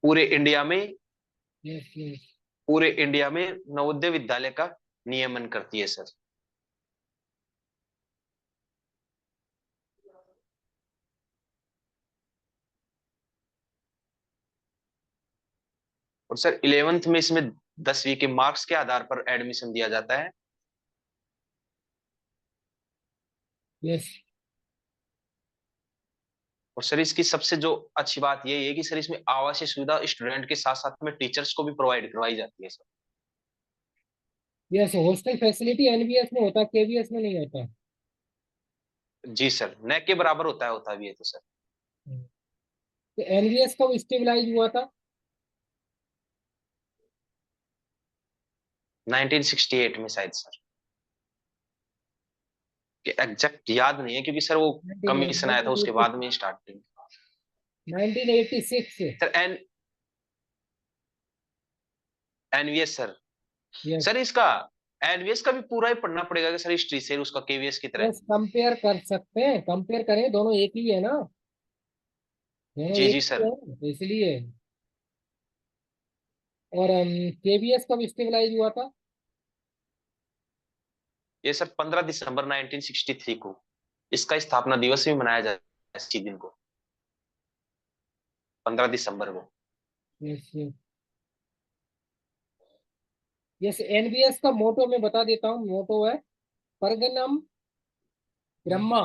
पूरे इंडिया में, yes yes. पूरे इंडिया में नवोदय विद्यालय का नियमन करती है सर। और सर 11th में इसमें 10वीं के मार्क्स के आधार पर एडमिशन दिया जाता है। यस और सर इसकी सबसे जो अच्छी बात यही है कि सर इसमें आवासीय सुविधा स्टूडेंट के साथ साथ में टीचर्स को भी प्रोवाइड करवाई जाती है sir. Yes, hostel facility NBS में होता है, केवीएस में नहीं होता। जी सर, न के बराबर होता भी है तो सर। तो एनबीएस कब स्टेबलाइज हुआ था? 1968 में शायद सर, कि एग्जैक्ट याद नहीं है क्योंकि सर वो कमीशन आया था उसके बाद में starting. 1986। Sir NVS sir. Yes sir इसका एनवीएस का भी पूरा ही पढ़ना पड़ेगा कि सर हिस्ट्री से उसका केवीएस की तरह। यस, कंपेयर कर सकते हैं, कंपेयर करें, दोनों एक ही है ना, दोनों जी एक जी ही सर। है, तो इसलिए। और केवीएस कब स्टेबलाइज हुआ था? ये सर 15 दिसंबर 1963 को इसका स्थापना दिवस भी मनाया जाता है इसी दिन को, 15 दिसंबर को। Yes yes. एनबीएस का मोटो मैं बता देता हूँ, मोटो है परगनम ब्रह्मा,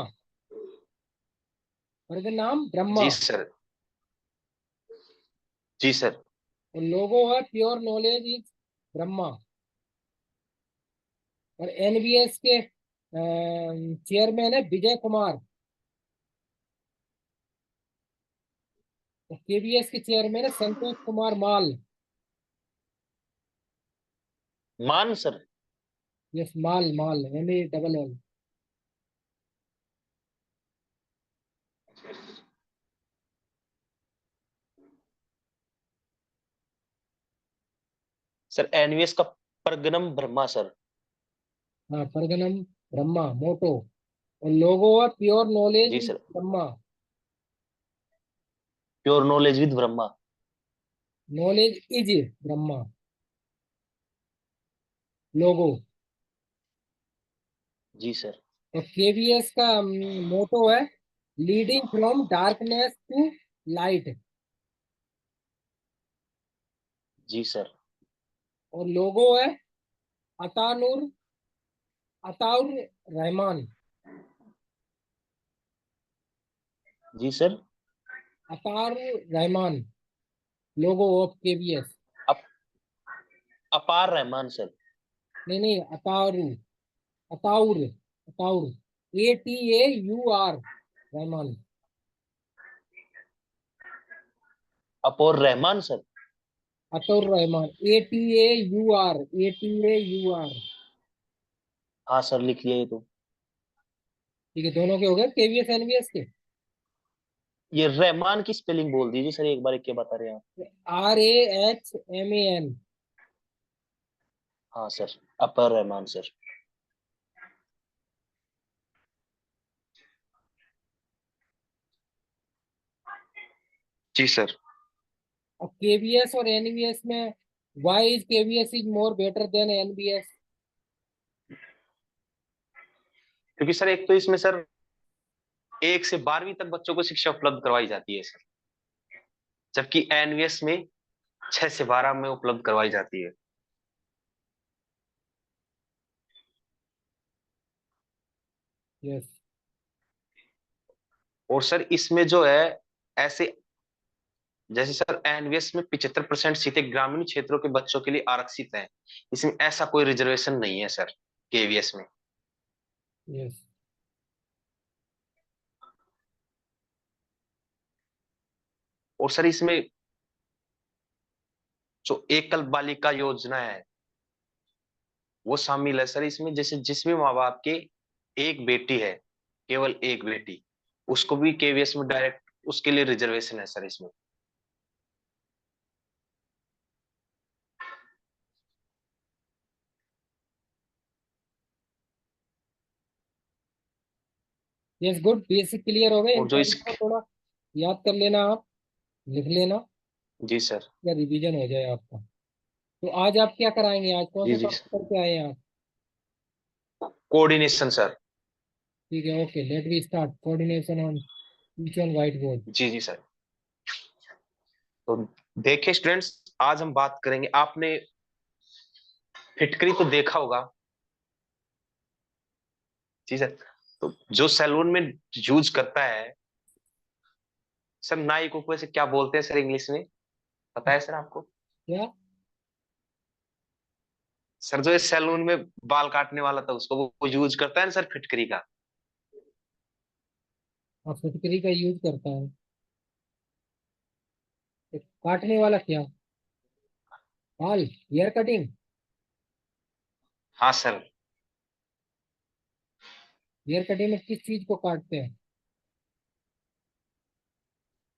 परगनाम ब्रह्मा। जी सर। जी सर। और लोगो है प्योर नॉलेज इज ब्रह्मा। और एनबीएस के चेयरमैन है विजय कुमार। केबीएस के चेयरमैन है संतोष कुमार माल। मान सर। यस, माल माल, MALL। सर एनवीएस का परगनम ब्रह्मा सर। हाँ, परगनम ब्रह्मा मोटो। और लोगो है प्योर नॉलेज जी is sir, Brahma. Pure knowledge with Brahma. Knowledge is Brahma logo. जी सर। और केबीएस का मोटो है leading from darkness to light. जी सर। और लोगो है अतानुर, अताउर रहमान। जी sir. Atar Rahman, logo of KBS. अप, अपार रहमान सर। नहीं नहीं, Ataru, Ataur, Ataur, ATAUR Rahman. Apor Rahman sir. Atur Rahman, ATAUR। हाँ सर, लिख लिया ये तो। ठीक है, दोनों के हो गए केवीएस एनवीएस के। ये रहमान की स्पेलिंग बोल दीजिए सर एक बार, क्या बता रहे हैं आप? RAHMAN। हाँ सर, अपर रहमान सर। जी सर। और केवीएस और एनवीएस में why is KVS is more better than NBS? क्योंकि सर एक तो इसमें सर 1 से 12वीं तक बच्चों को शिक्षा उपलब्ध करवाई जाती है सर, जबकि एनवीएस में 6 से 12 में उपलब्ध करवाई जाती है। यस और सर इसमें जो है ऐसे, जैसे सर एनवीएस में 75% सीटें ग्रामीण क्षेत्रों के बच्चों के लिए आरक्षित हैं, इसमें ऐसा कोई रिजर्वेशन नहीं है सर केवीएस में। यस। और सर इसमें जो एकल बालिका योजना है वो शामिल है सर इसमें, जैसे जिसमें माँ बाप के एक बेटी है, केवल एक बेटी, उसको भी केवीएस में डायरेक्ट उसके लिए रिजर्वेशन है सर इसमें। यस गुड, बेसिक क्लियर हो गए। इन और जो इस, पॉइंट को थोड़ा याद कर लेना, आप लिख लेना। जी सर। या रिवीजन हो जाए आपका। तो आज आप क्या कराएंगे, आज कौन जी सा जी। टॉपिक करके आए हैं आप? Coordination sir. ठीक है, okay, let we start coordination on teach on white board. जी जी सर। तो देखिए स्टूडेंट्स, आज हम बात करेंगे, आपने फिटकरी तो देखा होगा। जी सर। तो जो सैलून में यूज करता है सर, नाई को वैसे क्या बोलते हैं सर इंग्लिश में, पता है सर आपको? क्या? सर जो इस सैलून में बाल काटने वाला था उसको वो यूज करता है ना सर फिटकरी का। आप फिटकरी का यूज करता है? तो काटने वाला क्या? बाल, हेयर कटिंग? हाँ सर। हेयर कटिंग में किस चीज को काटते हैं?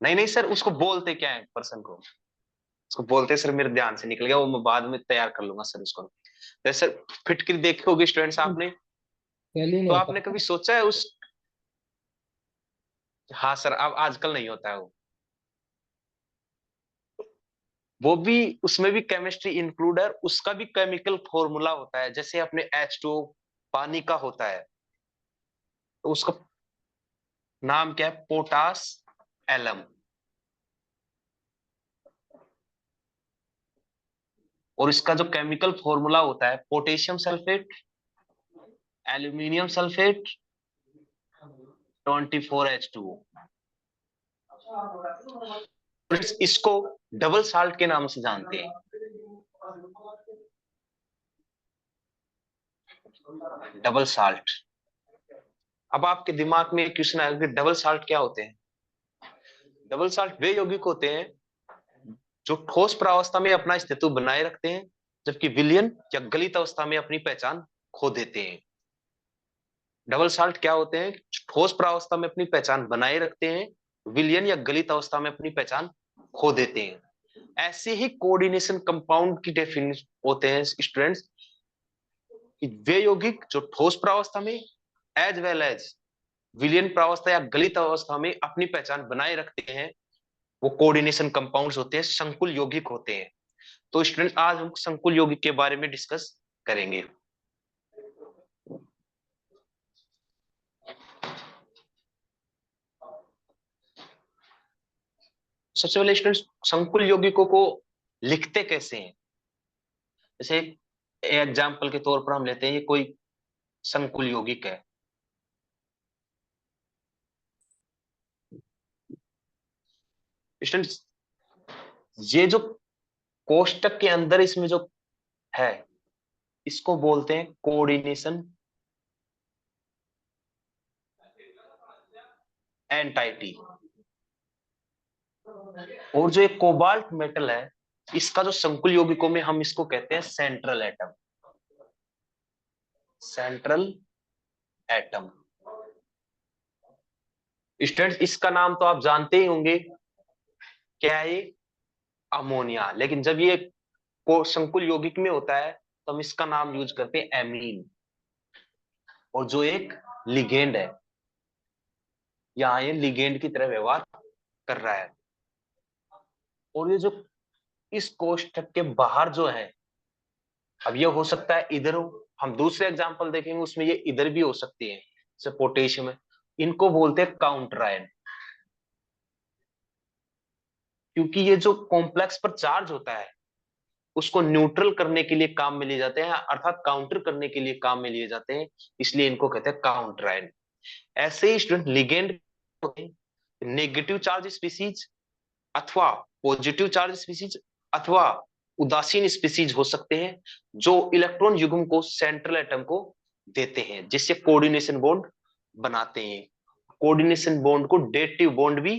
नहीं नहीं सर, उसको बोलते क्या है पर्सन को? उसको बोलते हैं सर, मेरे ध्यान से निकल गया वो, मैं बाद में तैयार कर लूंगा सर उसको। तो सर फिटकरी देखी होगी स्टूडेंट्स आपने। सैलून तो होता आपने है। कभी सोचा है उस, हाँ सर, अब आजकल नहीं होता है वो भी, उसमें भी केमिस्ट्री इंक्लूड है, उसका भी केमिकल फॉर्मूला होता है, जैसे अपने H2O पानी का होता है, तो उसका नाम क्या है? Potash alum. और इसका जो केमिकल फॉर्मूला होता है, potassium sulphate, aluminium sulphate, 24H2O। इसको डबल साल्ट के नाम से जानते हैं, डबल साल्ट। अब आपके दिमाग में क्वेश्चन आएगा कि डबल साल्ट क्या होते हैं? डबल साल्ट वे यौगिक होते हैं जो ठोस प्रावस्था में अपना अस्तित्व बनाए रखते हैं, जबकि विलयन या गलित अवस्था में अपनी पहचान खो देते हैं। डबल साल्ट क्या होते हैं? ठोस प्रावस्था में अपनी पहचान बनाए रखते हैं, विलयन या गलित अवस्था में अपनी पहचान खो देते हैं। ऐसे ही कोऑर्डिनेशन कंपाउंड की डेफिनेशन होते हैं स्टूडेंट्स, कि वे यौगिक जो ठोस प्रावस्था में एज वेल एज विलयन प्रावस्था या गलित अवस्था में अपनी पहचान बनाए रखते हैं, वो कोऑर्डिनेशन कंपाउंड्स होते हैं, संकुल यौगिक होते हैं। तो स्टूडेंट आज हम संकुल यौगिक के बारे में डिस्कस करेंगे। सबसे पहले स्टूडेंट, संकुल यौगिकों को लिखते कैसे हैं? जैसे एग्जाम्पल के तौर पर हम लेते हैं, ये कोई संकुल यौगिक है। स्टूडेंट, ये जो कोष्टक के अंदर इसमें जो है, इसको बोलते हैं कोऑर्डिनेशन एंटाइटी। और जो एक कोबाल्ट मेटल है, इसका जो संकुल यौगिकों में हम इसको कहते हैं central atom, central atom. Students, इसका नाम तो आप जानते ही होंगे, क्या है ये? अमोनिया। लेकिन जब ये को संकुल यौगिक में होता है तो हम इसका नाम यूज करते हैं एमीन। और जो एक लिगेंड है, यहाँ ये लिगेंड की तरह व्यवहार कर रहा है। और ये जो इस कोष्ठक के बाहर जो है, अब ये हो सकता है इधर हो, हम दूसरे एग्जांपल देखेंगे उसमें ये इधर भी हो सकती है, जैसे पोटेशियम है। इनको बोलते हैं काउंटर आयन, क्योंकि ये जो कॉम्प्लेक्स पर चार्ज होता है उसको न्यूट्रल करने के लिए काम में लिए जाते हैं, अर्थात काउंटर करने के लिए काम में लिए जाते हैं, इसलिए इनको कहते हैं काउंटर आयन। ऐसे ही student ligand negative charge species अथवा पॉजिटिव चार्ज स्पीसीज अथवा उदासीन स्पीसीज हो सकते हैं, जो इलेक्ट्रॉन युग्म को सेंट्रल एटम को देते हैं, जिससे कोऑर्डिनेशन बॉन्ड बनाते हैं। कोऑर्डिनेशन बॉन्ड को डेटिव बॉन्ड भी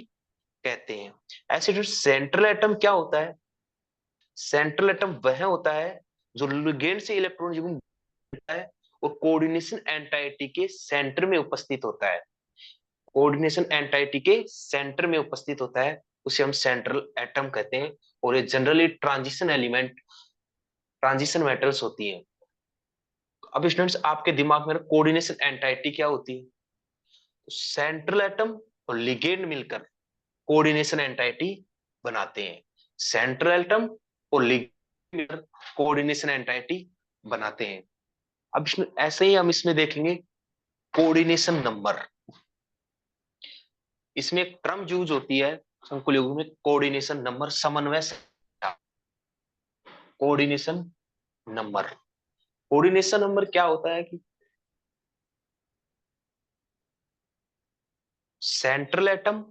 कहते हैं। ऐसे जो सेंट्रल एटम क्या होता है? सेंट्रल एटम वह होता है जो लिगेंड से इलेक्ट्रॉन युग्म देता है और कोऑर्डिनेशन एंटाइटी के सेंटर में उपस्थित होता है। कोऑर्डिनेशन एंटाइटी के सेंटर में उपस्थित होता है, उसे हम सेंट्रल एटम कहते हैं। और ये generally transition element, transition metals होती हैं। अब स्टूडेंट्स, आपके दिमाग में कोऑर्डिनेशन एंटाइटी क्या होती है? तो सेंट्रल एटम और लिगेंड मिलकर कोऑर्डिनेशन एंटाइटी बनाते हैं। सेंट्रल एटम और लिगेंड कोऑर्डिनेशन एंटाइटी बनाते हैं। अब इसमें ऐसे ही हम इसमें देखेंगे कोऑर्डिनेशन नंबर। इसमें एक टर्म यूज होती है संकुल युग्म में, कोऑर्डिनेशन नंबर, समन्वय संख्या। कोऑर्डिनेशन नंबर, कोऑर्डिनेशन नंबर क्या होता है कि सेंट्रल एटम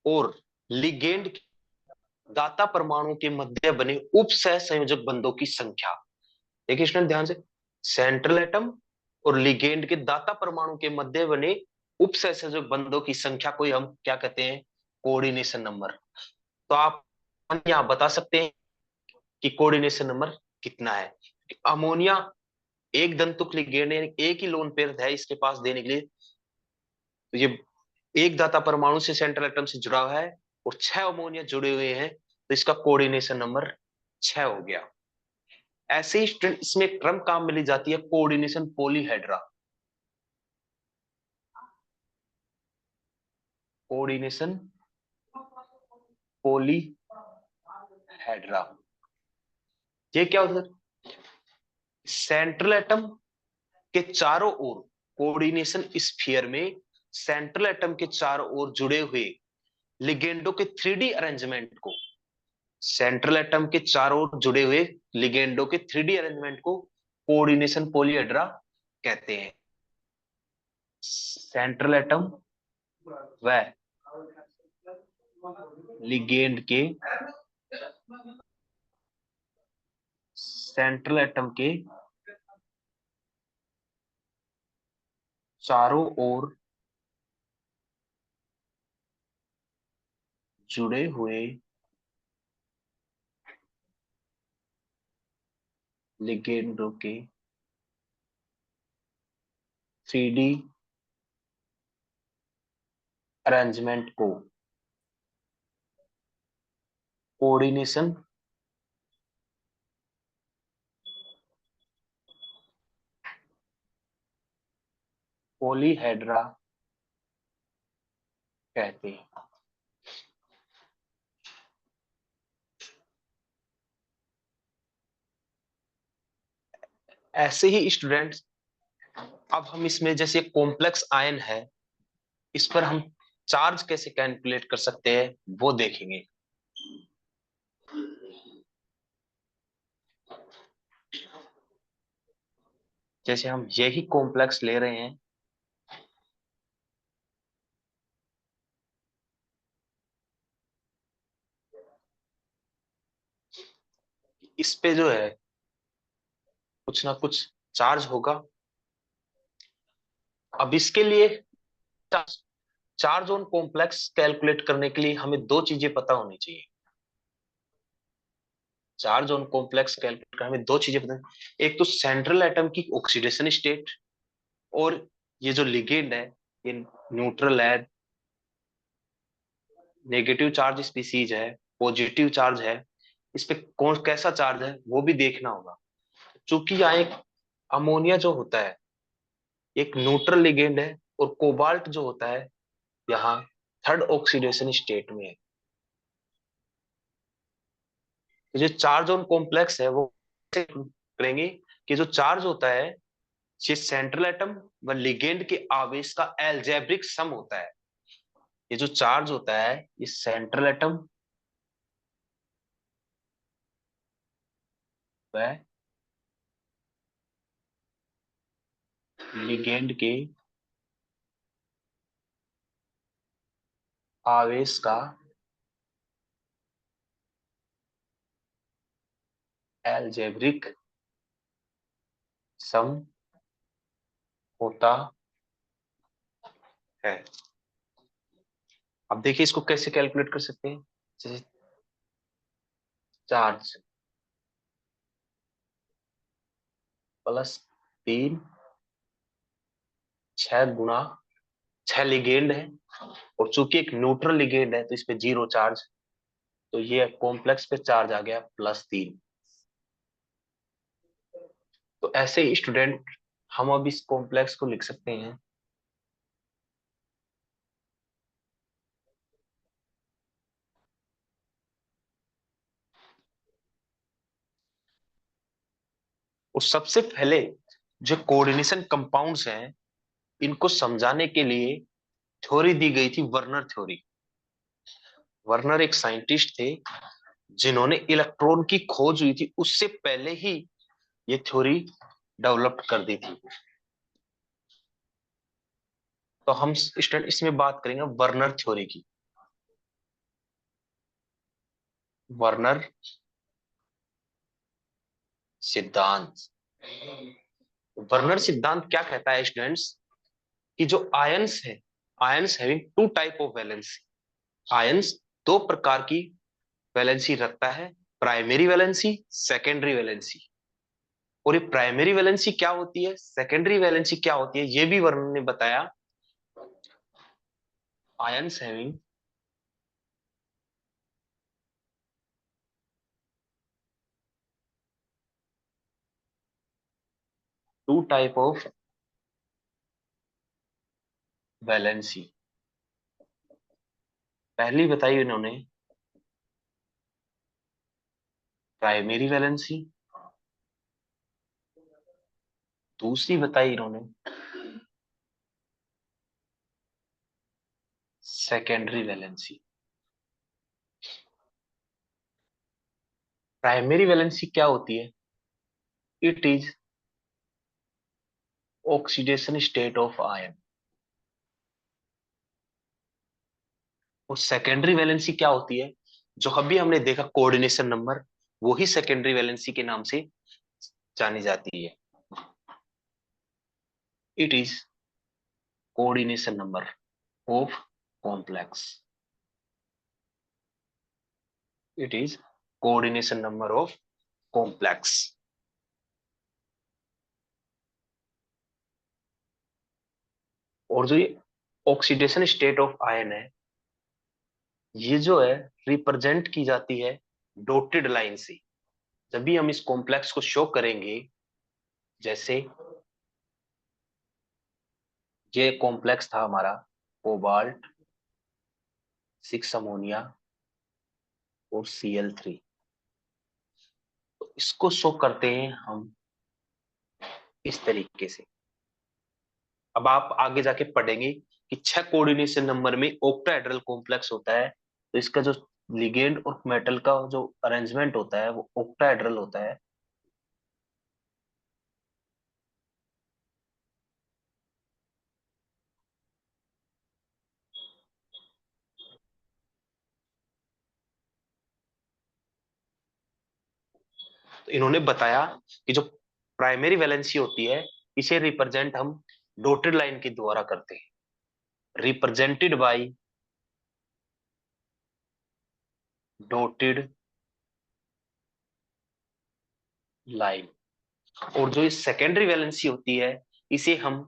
और लिगेंड दाता परमाणु के मध्य बने उप सह संयोजक बंधों की संख्या। देखिए स्टूडेंट ध्यान से, सेंट्रल एटम और लिगेंड के दाता परमाणु के मध्य बने उप सह संयोजक बंधों की संख्या को हम क्या कहते हैं, कोऑर्डिनेशन नंबर। तो आप यहां बता सकते हैं कि कोऑर्डिनेशन नंबर कितना है। अमोनिया एक दंतुक लिगेंड एक ही लोन पेयर है इसके पास देने के लिए, तो ये एक दाता परमाणु से सेंट्रल एटम से जुड़ा हुआ है और 6 अमोनिया जुड़े हुए हैं, तो इसका कोऑर्डिनेशन नंबर 6 हो गया। ऐसे ही इसमें एक टर्म काम मिली जाती है कोऑर्डिनेशन पॉलीहेड्रा। कोऑर्डिनेशन पॉलीहेड्रा, ये क्या होता है, सेंट्रल एटम के चारों ओर कोऑर्डिनेशन स्फीयर में सेंट्रल एटम के चारों ओर जुड़े हुए लिगेंडो के 3D अरेंजमेंट को, सेंट्रल एटम के चारों ओर जुड़े हुए लिगेंडो के 3D अरेंजमेंट को कोऑर्डिनेशन पॉलीहेड्रा कहते हैं। सेंट्रल एटम व लिगेंड के, सेंट्रल एटम के चारों ओर जुड़े हुए लिगेंडो के 3D अरेंजमेंट को कोऑर्डिनेशन पॉलीहेड्रा कहते हैं। ऐसे ही स्टूडेंट्स, अब हम इसमें जैसे कॉम्प्लेक्स आयन है, इस पर हम चार्ज कैसे कैलकुलेट कर सकते हैं वो देखेंगे। जैसे हम यही कॉम्प्लेक्स ले रहे हैं, इस पे जो है कुछ ना कुछ चार्ज होगा। अब इसके लिए चार्ज ऑन कॉम्प्लेक्स कैलकुलेट करने के लिए हमें दो चीजें पता होनी चाहिए। चार्ज ऑन कॉम्प्लेक्स कैलकुलेट करने में दो चीजें पता, एक तो सेंट्रल एटम की ऑक्सीडेशन स्टेट, और ये जो लिगेंड है ये न्यूट्रल है, नेगेटिव चार्ज स्पीसीज है, पॉजिटिव चार्ज है, इस पे कौन कैसा चार्ज है वो भी देखना होगा। चूंकि यहाँ एक अमोनिया जो होता है एक न्यूट्रल लिगेंड है, और कोबाल्ट जो होता है यहाँ थर्ड ऑक्सीडेशन स्टेट में है। तो जो चार्ज ऑन कॉम्प्लेक्स है वो करेंगे कि जो चार्ज होता है ये सेंट्रल एटम व लिगेंड के आवेश का एल्जेब्रिक सम होता है। ये जो चार्ज होता है ये सेंट्रल एटम व लिगेंड के आवेश का एल्जेब्रिक सम होता है। अब देखिए इसको कैसे कैलकुलेट कर सकते हैं। जैसे चार्ज +3, 6 × 6 लिगेंड है, और चूंकि एक न्यूट्रल लिगेंड है तो इस पे 0 चार्ज, तो ये कॉम्प्लेक्स पे चार्ज आ गया +3। तो ऐसे ही स्टूडेंट हम अब इस कॉम्प्लेक्स को लिख सकते हैं और सबसे पहले जो कोऑर्डिनेशन कंपाउंड्स हैं इनको समझाने के लिए थ्योरी दी गई थी, वर्नर थ्योरी। वर्नर एक साइंटिस्ट थे जिन्होंने इलेक्ट्रॉन की खोज हुई थी उससे पहले ही ये थ्योरी डेवलप कर दी थी। तो हम स्टूडेंट इसमें बात करेंगे वर्नर थ्योरी की। वर्नर सिद्धांत। वर्नर सिद्धांत क्या कहता है स्टूडेंट्स कि जो आयंस है, ions having two type of valency, ions दो प्रकार की वैलेंसी रखता है, प्राइमरी वैलेंसी, सेकेंडरी वैलेंसी। और ये प्राइमरी वैलेंसी क्या होती है, सेकेंडरी वैलेंसी क्या होती है, ये भी वर्नर ने बताया। Ions having two type of valency. पहली बताई इन्होंने प्राइमरी वैलेंसी, दूसरी बताई इन्होंने सेकेंडरी वैलेंसी। प्राइमरी वैलेंसी क्या होती है, it is oxidation state of ion. और सेकेंडरी वैलेंसी क्या होती है, जो अभी हमने देखा कोऑर्डिनेशन नंबर, वो ही सेकेंडरी वैलेंसी के नाम से जानी जाती है। It is coordination number of complex. It is coordination number of complex. और जो ये ऑक्सीडेशन स्टेट ऑफ आयन है, ये जो है रिप्रेजेंट की जाती है डॉटेड लाइन से। जब भी हम इस कॉम्प्लेक्स को शो करेंगे, जैसे ये कॉम्प्लेक्स था हमारा कोबाल्ट, 6 अमोनिया और Cl3, तो इसको शो करते हैं हम इस तरीके से। अब आप आगे जाके पढ़ेंगे कि 6 कोऑर्डिनेशन नंबर में ऑक्टाहेड्रल कॉम्प्लेक्स होता है, तो इसका जो लिगेंड और मेटल का जो अरेंजमेंट होता है वो ऑक्टाहेड्रल होता है। तो इन्होंने बताया कि जो प्राइमरी वैलेंसी होती है इसे रिप्रेजेंट हम डॉटेड लाइन के द्वारा करते हैं, रिप्रेजेंटेड बाय डॉटेड लाइन। और जो इस सेकेंडरी वैलेंसी होती है इसे हम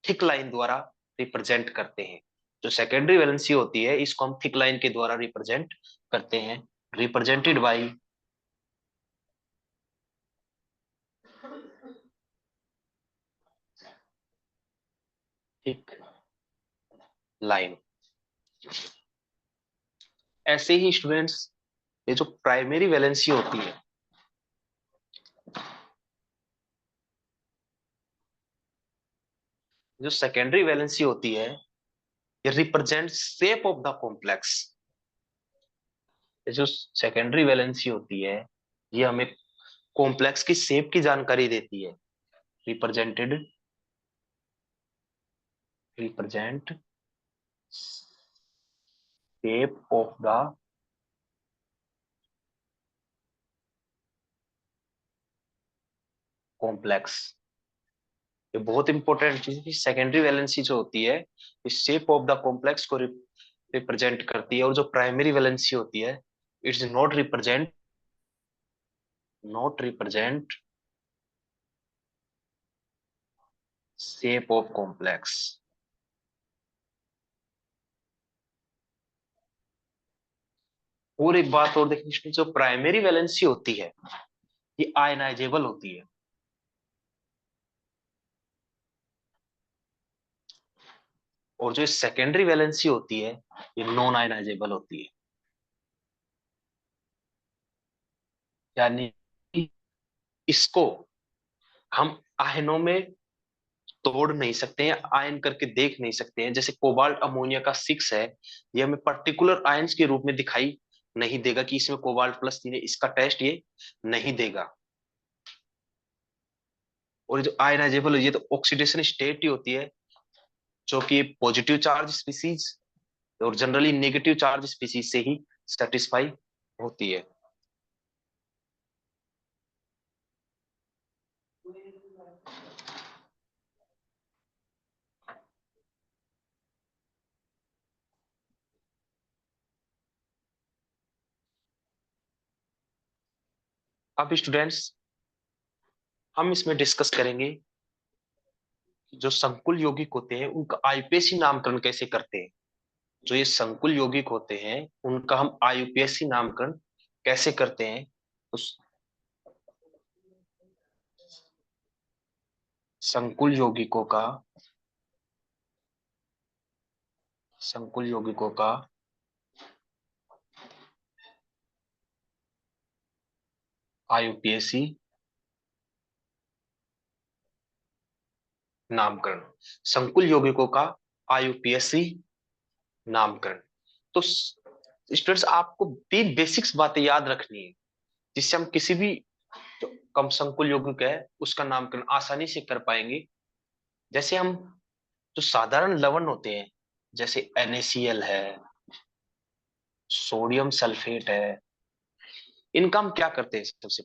थिक लाइन द्वारा रिप्रेजेंट करते हैं। जो सेकेंडरी वैलेंसी होती है इसको हम थिक लाइन के द्वारा रिप्रेजेंट करते हैं, रिप्रेजेंटेड बाय थिक लाइन। ऐसे ही स्टूडेंट्स, ये जो प्राइमरी वैलेंसी होती है, जो सेकेंडरी वैलेंसी होती है, ये represent shape of the complex. जो सेकेंडरी वैलेंसी होती है ये हमें कॉम्प्लेक्स की शेप की जानकारी देती है, represented represent shape of the complex. ये बहुत इंपॉर्टेंट चीज है कि सेकेंडरी वैलेंसी जो होती है इस शेप ऑफ द कॉम्प्लेक्स को रिप्रेजेंट करती है, और जो प्राइमरी वैलेंसी होती है it's not represent shape of complex. और एक बात और देखिए, जो प्राइमरी वैलेंसी होती है ये आयनाइजेबल होती है, और जो सेकेंडरी वैलेंसी होती है ये नॉन आयनाइजेबल होती है। यानी कि इसको हम आयनों में तोड़ नहीं सकते हैं, आयन करके देख नहीं सकते हैं। जैसे कोबाल्ट अमोनिया का 6 है, ये हमें पर्टिकुलर आयंस के रूप में दिखाई नहीं देगा कि इसमें कोबाल्ट+3 है, इसका टेस्ट ये नहीं देगा। और ये जो आयनाइजेबल है, ये तो ऑक्सीडेशन स्टेट ही होती है, जो कि पॉजिटिव चार्ज स्पीसीज और जनरली नेगेटिव चार्ज स्पीसीज से ही सेटिस्फाई होती है। अब स्टूडेंट्स, हम इसमें डिस्कस करेंगे जो संकुल यौगिक होते हैं उनका आईयूपीएसी नामकरण कैसे करते हैं। जो ये संकुल यौगिक होते हैं उनका हम आईयूपीएसी नामकरण कैसे करते हैं। उस संकुल यौगिकों का संकुल यौगिकों का आईयूपीएसी नामकरण। संकुल यौगिकों का आईयूपीएसी नामकरण। तो स्टूडेंट्स, आपको 3 बेसिक्स बातें याद रखनी है, जिससे हम किसी भी जो कम संकुल यौगिक है उसका नामकरण आसानी से कर पाएंगे। जैसे हम जो साधारण लवण होते हैं, जैसे NaCl है, सोडियम सल्फेट है, इनका हम क्या करते हैं? सबसे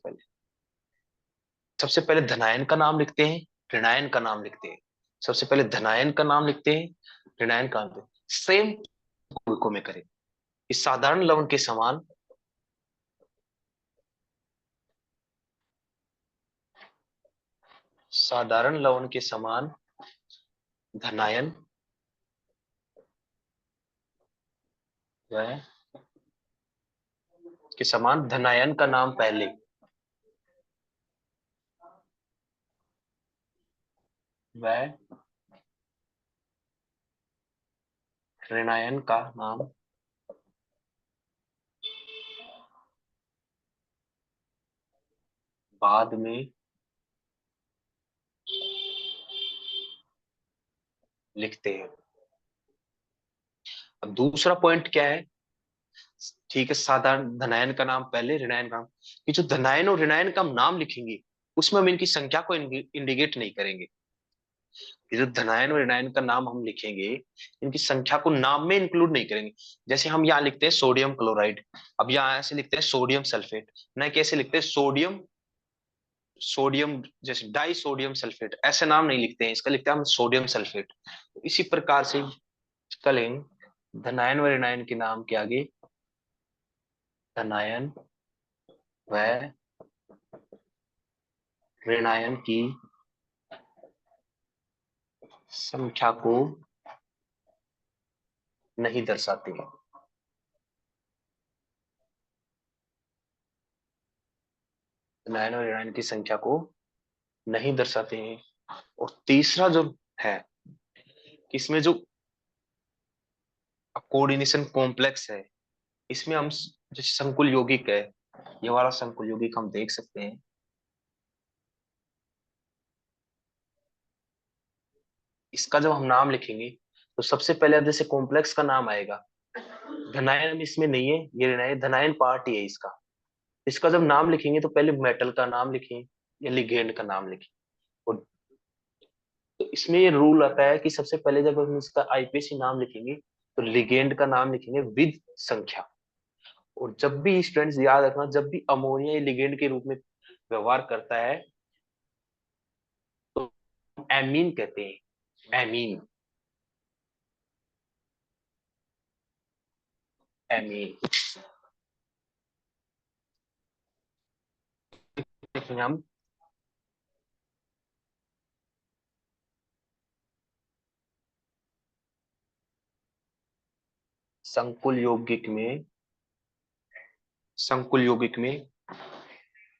पहले धनायन का नाम लिखते हैं, ऋणायन का नाम लिखते हैं। सबसे पहले धनायन का नाम लिखते हैं, ऋणायन का नाम। सेम को में करें, इस साधारण लवण के समान साधारण लवण के समान धनायन वह के समान धनायन का नाम पहले, वह ऋणायन का नाम बाद में लिखते हैं। अब दूसरा पॉइंट क्या है? ठीक है, साधारण धनायन का नाम पहले, ऋणायन का नाम। ये जो धनायन और ऋणायन का हम नाम लिखेंगे उसमें हम इनकी संख्या को इंडिकेट नहीं करेंगे। ये जो धनायन और ऋणायन का नाम हम लिखेंगे, इनकी संख्या को नाम में इंक्लूड नहीं करेंगे। जैसे हम यहाँ लिखते हैं सोडियम क्लोराइड, अब यहाँ ऐसे लिखते हैं सोडियम सल्फेट, न कैसे लिखते हैं सोडियम सोडियम, जैसे डाई सोडियम सल्फेट, ऐसे नाम नहीं लिखते हैं, इसका लिखते हैं हम सोडियम सल्फेट। इसी प्रकार से इसका लेंगे धनायन व ऋणायन के नाम के आगे धनायन व ऋणायन की संख्या को नहीं दर्शाते हैं। धनायन और ऋणायन की संख्या को नहीं दर्शाते हैं। और तीसरा जो है, इसमें जो कोऑर्डिनेशन कॉम्प्लेक्स है, इसमें हम जैसे संकुल यौगिक है, ये वाला संकुल यौगिक हम देख सकते हैं। इसका जब हम नाम लिखेंगे तो सबसे पहले जैसे कॉम्प्लेक्स का नाम आएगा, धनायन इसमें नहीं है, ये ऋणायन धनायन पार्ट ही है इसका। इसका जब नाम लिखेंगे तो पहले मेटल का नाम लिखें या लिगेंड का नाम लिखें। और तो इसमें ये रूल आता है कि सबसे पहले जब हम इसका आईपीएसी नाम लिखेंगे तो लिगेंड का नाम लिखेंगे विद संख्या। और जब भी स्टूडेंट्स याद रखना, जब भी अमोनिया लिगेंड के रूप में व्यवहार करता है तो एमीन कहते हैं, एमीन, एमीन। लिखेंगे हम संकुल यौगिक में संकुल यौगिक में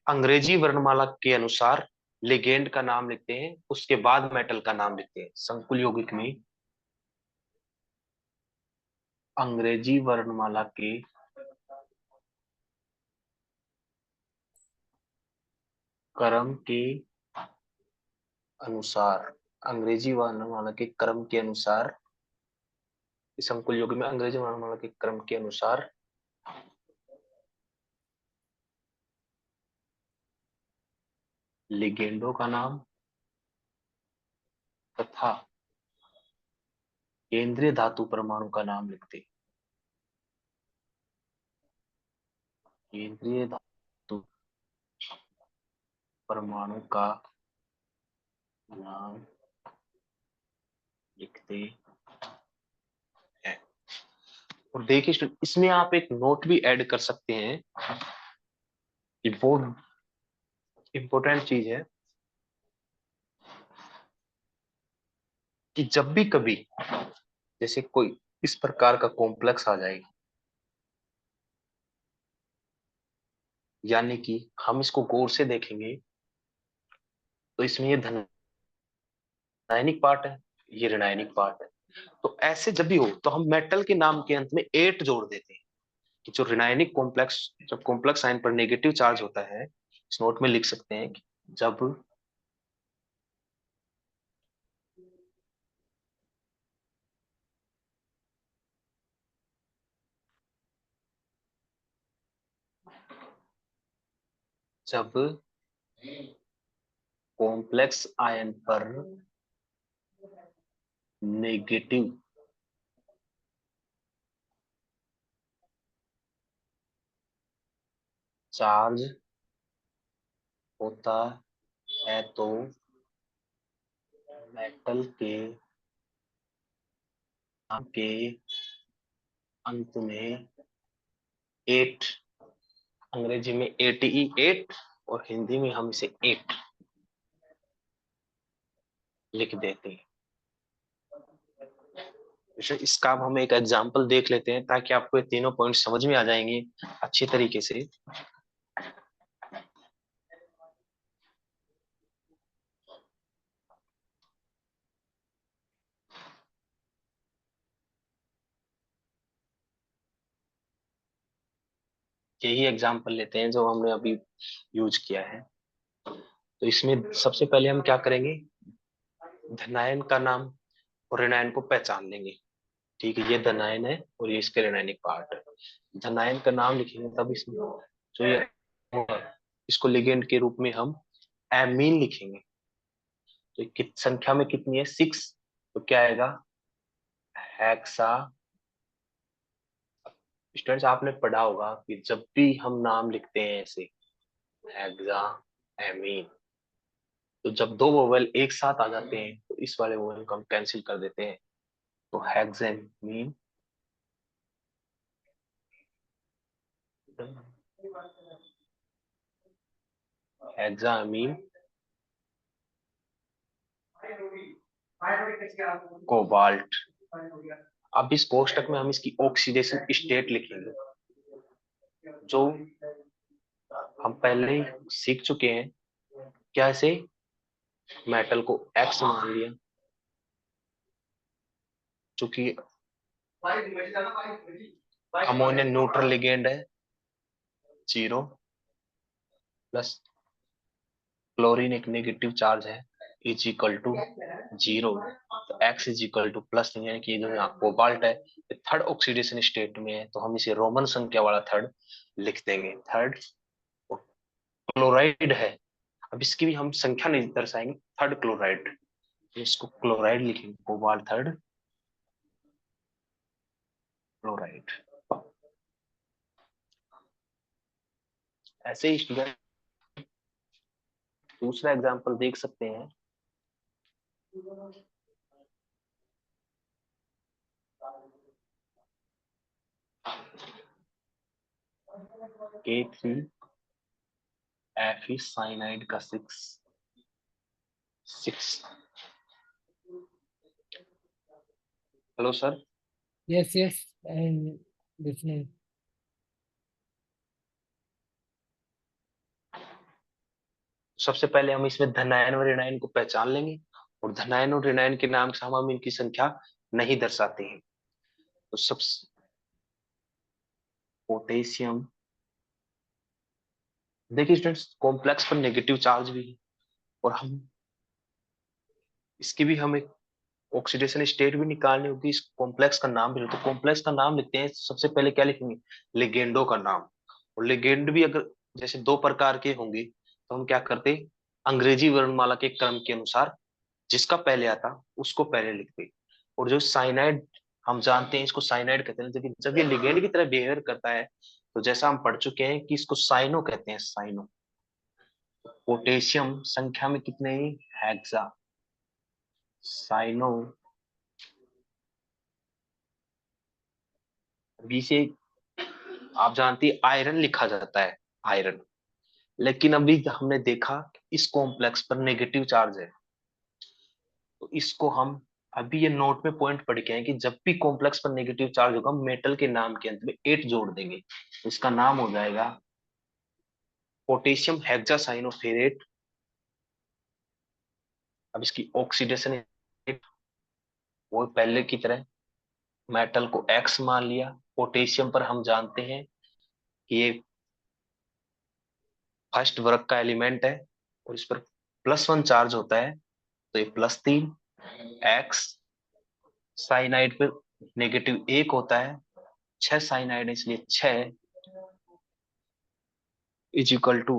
अंग्रेजी वर्णमाला के अनुसार लिगेंड का नाम लिखते हैं, उसके बाद मेटल का नाम लिखते हैं। संकुल यौगिक में अंग्रेजी वर्णमाला के क्रम के अनुसार, अंग्रेजी वर्णमाला के क्रम के अनुसार, इस अंकुल युग में अंग्रेजी वर्णमाला के क्रम के अनुसार लिगेंडों का नाम तथा केंद्रीय धातु परमाणु का नाम लिखते। केंद्रीय धातु परमाणु का नाम लिखते हैं। और देखिए स्टूडेंट, इसमें आप एक नोट भी ऐड कर सकते हैं कि वो इंपॉर्टेंट चीज है कि जब भी कभी जैसे कोई इस प्रकार का कॉम्प्लेक्स आ जाएगा, यानी कि हम इसको गौर से देखेंगे तो इसमें ये धनायनिक पार्ट है, ये ऋणायनिक पार्ट है। तो ऐसे जब भी हो तो हम मेटल के नाम के अंत में एट जोड़ देते हैं कि जो ऋणायनिक कॉम्प्लेक्स, जब कॉम्प्लेक्स साइन पर नेगेटिव चार्ज होता है, इस नोट में लिख सकते हैं कि जब जब कॉम्प्लेक्स आयन पर नेगेटिव चार्ज होता है तो मेटल के नाम के अंत में एट, अंग्रेजी में एटीई एट और हिंदी में हम इसे एट लिख देते हैं। इसका अब हम एक एग्जांपल देख लेते हैं ताकि आपको ये तीनों पॉइंट समझ में आ जाएंगे अच्छी तरीके से। यही एग्जांपल लेते हैं जो हमने अभी यूज किया है। तो इसमें सबसे पहले हम क्या करेंगे, धनायन का नाम और ऋणायन को पहचान लेंगे। ठीक है, ये धनायन है और ये इसके ऋणायनिक पार्ट है। धनायन का नाम लिखेंगे तब इसमें जो ये इसको लिगेंड के रूप में हम एमीन लिखेंगे। तो संख्या में कितनी है, 6। तो क्या आएगा, हेक्सा। स्टूडेंट्स आपने पढ़ा होगा कि जब भी हम नाम लिखते हैं ऐसे हेक्सा एमीन, तो जब दो वोवेल एक साथ आ जाते हैं तो इस वाले वोवेल को हम कैंसिल कर देते हैं। तो हेक्सेमीन, हेक्सामीन, कोबाल्ट। अब इस कोष्टक में हम इसकी ऑक्सीडेशन स्टेट लिखेंगे, जो हम पहले ही सीख चुके हैं। कैसे, मेटल को एक्स मान लिया, चूंकि अमोनिया न्यूट्रल लिगेंड है, 0 प्लस क्लोरीन एक नेगेटिव चार्ज है, इज इक्वल टू 0। तो x is equal two plus, यानी कि जो यहाँ कोबाल्ट है थर्ड ऑक्सीडेशन स्टेट में है, तो हम इसे रोमन संख्या वाला थर्ड लिख देंगे, थर्ड। क्लोराइड है, अब इसकी भी हम संख्या नहीं दर्शाएंगे, थर्ड क्लोराइड, तो इसको क्लोराइड लिखेंगे, कोबाल्ट थर्ड क्लोराइड। ऐसे ही स्टूडेंट दूसरा एग्जांपल देख सकते हैं। K3 Fe साइनाइड का 6। Hello sir. Yes yes, and listening. सबसे पहले हम इसमें धनायन और ऋणायन को पहचान लेंगे, और धनायन और ऋणायन के नाम से हम इनकी संख्या नहीं दर्शाते हैं। तो सब पोटेशियम, देखिए स्टूडेंट्स कॉम्प्लेक्स पर नेगेटिव चार्ज भी है, और हम इसकी भी हमें ऑक्सीडेशन स्टेट भी निकालनी होगी, इस कॉम्प्लेक्स का नाम भी, तो कॉम्प्लेक्स का नाम लिखते हैं सबसे पहले क्या लिखेंगे, लिगेंडो का नाम। और लिगेंड भी अगर जैसे दो प्रकार के होंगे तो हम क्या करते, अंग्रेजी वर्णमाला के क्रम के अनुसार जिसका पहले आता उसको पहले लिखते। और जो साइनाइड, हम जानते हैं इसको साइनाइड कहते हैं, लेकिन जब ये लिगेंड की तरह बिहेवियर करता है तो जैसा हम पढ़ चुके हैं कि इसको साइनो कहते हैं, साइनो। पोटेशियम संख्या में कितने, हेक्सा, साइनो। अभी से आप जानती है आयरन लिखा जाता है, आयरन, लेकिन अभी हमने देखा इस कॉम्प्लेक्स पर नेगेटिव चार्ज है, तो इसको हम अभी ये नोट में पॉइंट पढ़ के हैं कि जब भी कॉम्प्लेक्स पर नेगेटिव चार्ज होगा मेटल के नाम के अंत में 8 जोड़ देंगे, इसका नाम हो जाएगा पोटेशियम हेक्सासाइनोफेरेट। अब इसकी ऑक्सीडेशन वो पहले की तरह, मेटल को एक्स मान लिया, पोटेशियम पर हम जानते हैं कि ये फर्स्ट वर्ग का एलिमेंट है और इस पर +1 चार्ज होता है, तो ये +3, एक्स साइनाइड पे -1 होता है, 6 साइनाइड इसलिए 6 is equal to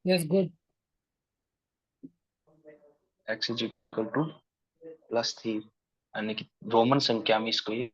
yes, good. x is equal to +3, यानी कि रोमन संख्या में इसको ये